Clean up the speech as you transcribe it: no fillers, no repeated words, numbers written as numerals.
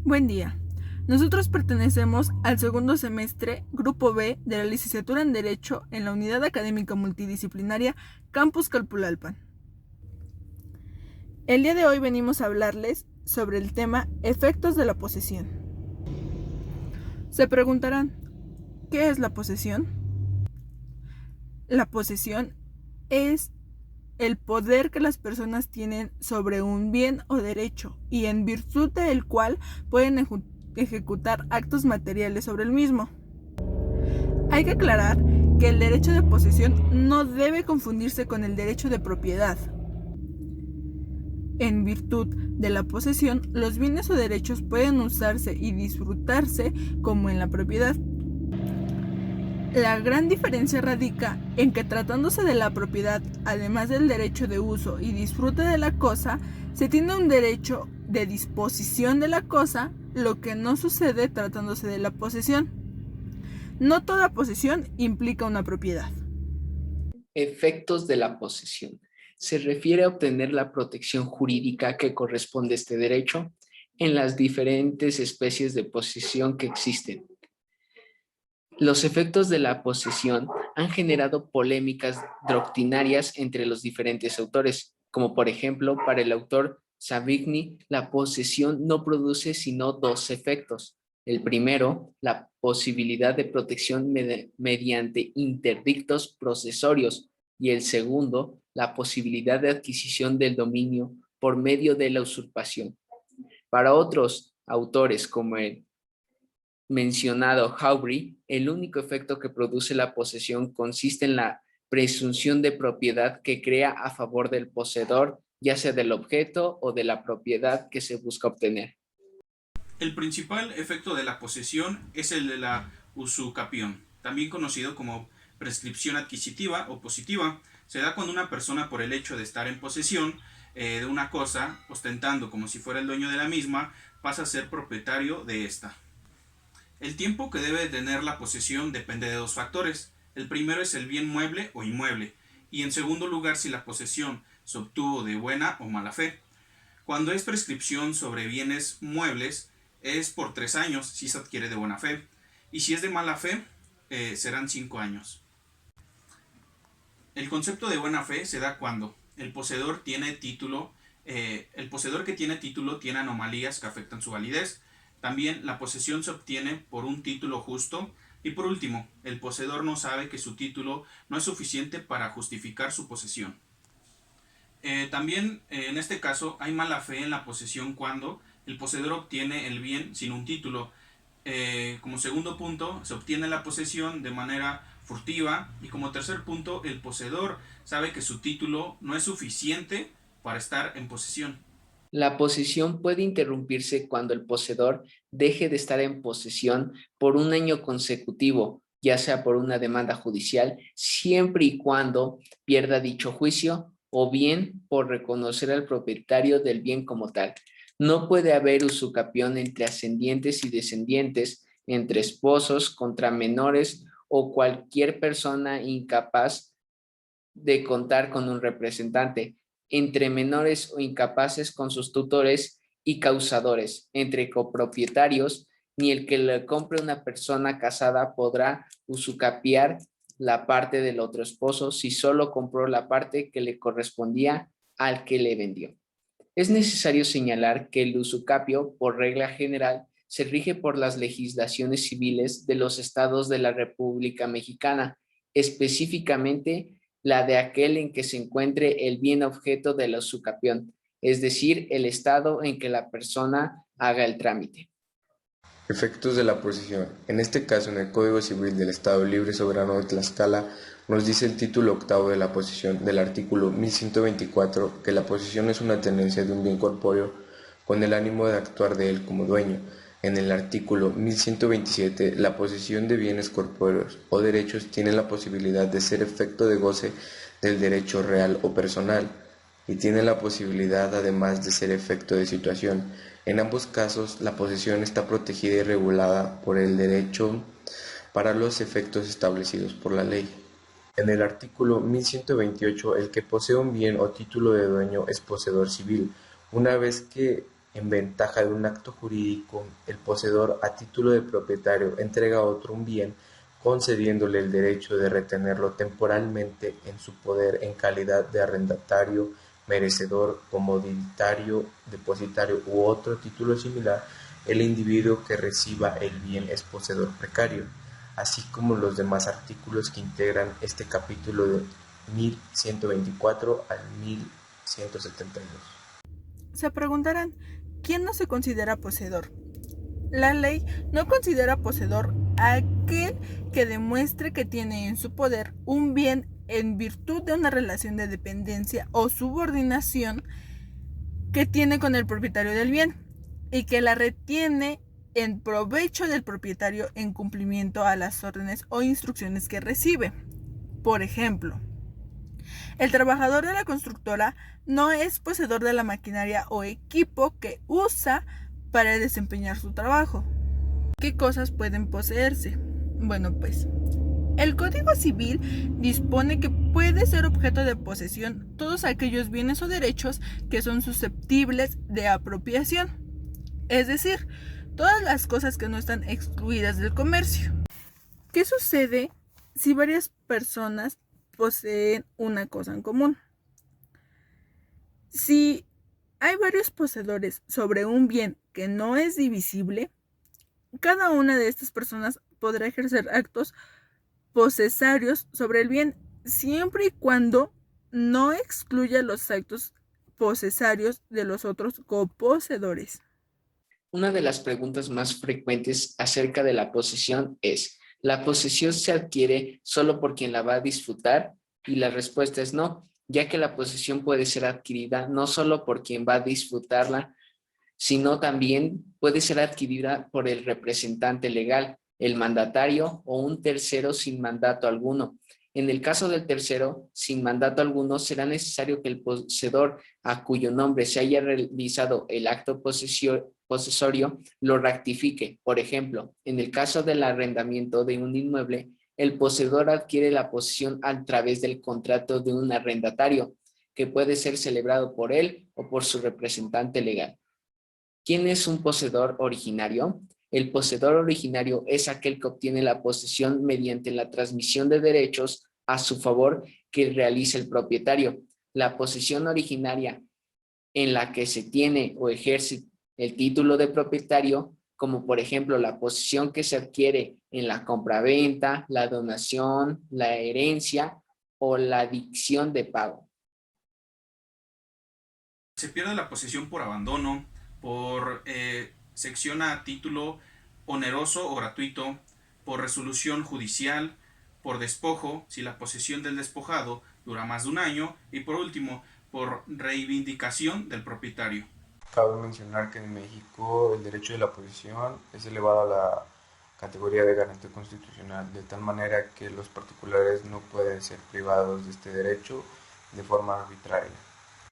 Buen día. Nosotros pertenecemos al segundo semestre, Grupo B, de la Licenciatura en Derecho en la Unidad Académica Multidisciplinaria Campus Calpulalpan. El día de hoy venimos a hablarles sobre el tema efectos de la posesión. Se preguntarán, ¿qué es la posesión? La posesión es el poder que las personas tienen sobre un bien o derecho y en virtud del cual pueden ejecutar actos materiales sobre el mismo. Hay que aclarar que el derecho de posesión no debe confundirse con el derecho de propiedad. En virtud de la posesión, los bienes o derechos pueden usarse y disfrutarse como en la propiedad. La gran diferencia radica en que tratándose de la propiedad, además del derecho de uso y disfrute de la cosa, se tiene un derecho de disposición de la cosa, lo que no sucede tratándose de la posesión. No toda posesión implica una propiedad. Efectos de la posesión. Se refiere a obtener la protección jurídica que corresponde a este derecho en las diferentes especies de posesión que existen. Los efectos de la posesión han generado polémicas doctrinarias entre los diferentes autores, como por ejemplo, para el autor Savigny, la posesión no produce sino dos efectos. El primero, la posibilidad de protección mediante interdictos procesorios, y el segundo, la posibilidad de adquisición del dominio por medio de la usurpación. Para otros autores, como el mencionado Haubrey, el único efecto que produce la posesión consiste en la presunción de propiedad que crea a favor del poseedor, ya sea del objeto o de la propiedad que se busca obtener. El principal efecto de la posesión es el de la usucapión, también conocido como prescripción adquisitiva o positiva. Se da cuando una persona, por el hecho de estar en posesión de una cosa, ostentando como si fuera el dueño de la misma, pasa a ser propietario de esta. El tiempo que debe tener la posesión depende de dos factores. El primero es el bien mueble o inmueble, y en segundo lugar si la posesión se obtuvo de buena o mala fe. Cuando es prescripción sobre bienes muebles, es por 3 años si se adquiere de buena fe, y si es de mala fe, serán 5 años. El concepto de buena fe se da cuando el poseedor tiene título, el poseedor que tiene título tiene anomalías que afectan su validez. También la posesión se obtiene por un título justo. Y por último, el poseedor no sabe que su título no es suficiente para justificar su posesión. También en este caso hay mala fe en la posesión cuando el poseedor obtiene el bien sin un título. Como segundo punto, se obtiene la posesión de manera furtiva, y como tercer punto, el poseedor sabe que su título no es suficiente para estar en posesión. La posesión puede interrumpirse cuando el poseedor deje de estar en posesión por un año consecutivo, ya sea por una demanda judicial, siempre y cuando pierda dicho juicio, o bien por reconocer al propietario del bien como tal. No puede haber usucapión entre ascendientes y descendientes, entre esposos, contra menores o cualquier persona incapaz de contar con un representante, entre menores o incapaces con sus tutores y causadores, entre copropietarios. Ni el que le compre una persona casada podrá usucapiar la parte del otro esposo si solo compró la parte que le correspondía al que le vendió. Es necesario señalar que el usucapio, por regla general, se rige por las legislaciones civiles de los estados de la República Mexicana, específicamente la de aquel en que se encuentre el bien objeto de la usucapión, es decir, el estado en que la persona haga el trámite. Efectos de la posesión. En este caso, en el Código Civil del Estado Libre Soberano de Tlaxcala, nos dice el título octavo de la posesión del artículo 1124 que la posesión es una tenencia de un bien corpóreo con el ánimo de actuar de él como dueño. En el artículo 1127, la posesión de bienes corpóreos o derechos tiene la posibilidad de ser efecto de goce del derecho real o personal, y tiene la posibilidad además de ser efecto de situación. En ambos casos, la posesión está protegida y regulada por el derecho para los efectos establecidos por la ley. En el artículo 1128, el que posee un bien o título de dueño es poseedor civil, una vez que en ventaja de un acto jurídico, el poseedor a título de propietario entrega a otro un bien, concediéndole el derecho de retenerlo temporalmente en su poder en calidad de arrendatario, merecedor, comoditario, depositario u otro título similar. El individuo que reciba el bien es poseedor precario, así como los demás artículos que integran este capítulo de 1124 al 1172. Se preguntarán, ¿quién no se considera poseedor? La ley no considera poseedor a aquel que demuestre que tiene en su poder un bien en virtud de una relación de dependencia o subordinación que tiene con el propietario del bien y que la retiene en provecho del propietario en cumplimiento a las órdenes o instrucciones que recibe. Por ejemplo, el trabajador de la constructora no es poseedor de la maquinaria o equipo que usa para desempeñar su trabajo. ¿Qué cosas pueden poseerse? Bueno, pues, el Código Civil dispone que puede ser objeto de posesión todos aquellos bienes o derechos que son susceptibles de apropiación, es decir, todas las cosas que no están excluidas del comercio. ¿Qué sucede si varias personas poseen una cosa en común? Si hay varios poseedores sobre un bien que no es divisible, cada una de estas personas podrá ejercer actos posesorios sobre el bien siempre y cuando no excluya los actos posesorios de los otros coposeedores. Una de las preguntas más frecuentes acerca de la posesión es, ¿la posesión se adquiere solo por quien la va a disfrutar? Y la respuesta es no, ya que la posesión puede ser adquirida no solo por quien va a disfrutarla, sino también puede ser adquirida por el representante legal, el mandatario o un tercero sin mandato alguno. En el caso del tercero, sin mandato alguno, será necesario que el poseedor a cuyo nombre se haya realizado el acto posesorio lo rectifique. Por ejemplo, en el caso del arrendamiento de un inmueble, el poseedor adquiere la posesión a través del contrato de un arrendatario, que puede ser celebrado por él o por su representante legal. ¿Quién es un poseedor originario? El poseedor originario es aquel que obtiene la posesión mediante la transmisión de derechos a su favor que realiza el propietario. La posesión originaria en la que se tiene o ejerce el título de propietario, como por ejemplo la posesión que se adquiere en la compraventa, la donación, la herencia o la dicción de pago. Se pierde la posesión por abandono, por sección a título oneroso o gratuito, por resolución judicial, por despojo, si la posesión del despojado dura más de un año, y por último, por reivindicación del propietario. Cabe mencionar que en México el derecho de la posesión es elevado a la categoría de garantía constitucional, de tal manera que los particulares no pueden ser privados de este derecho de forma arbitraria.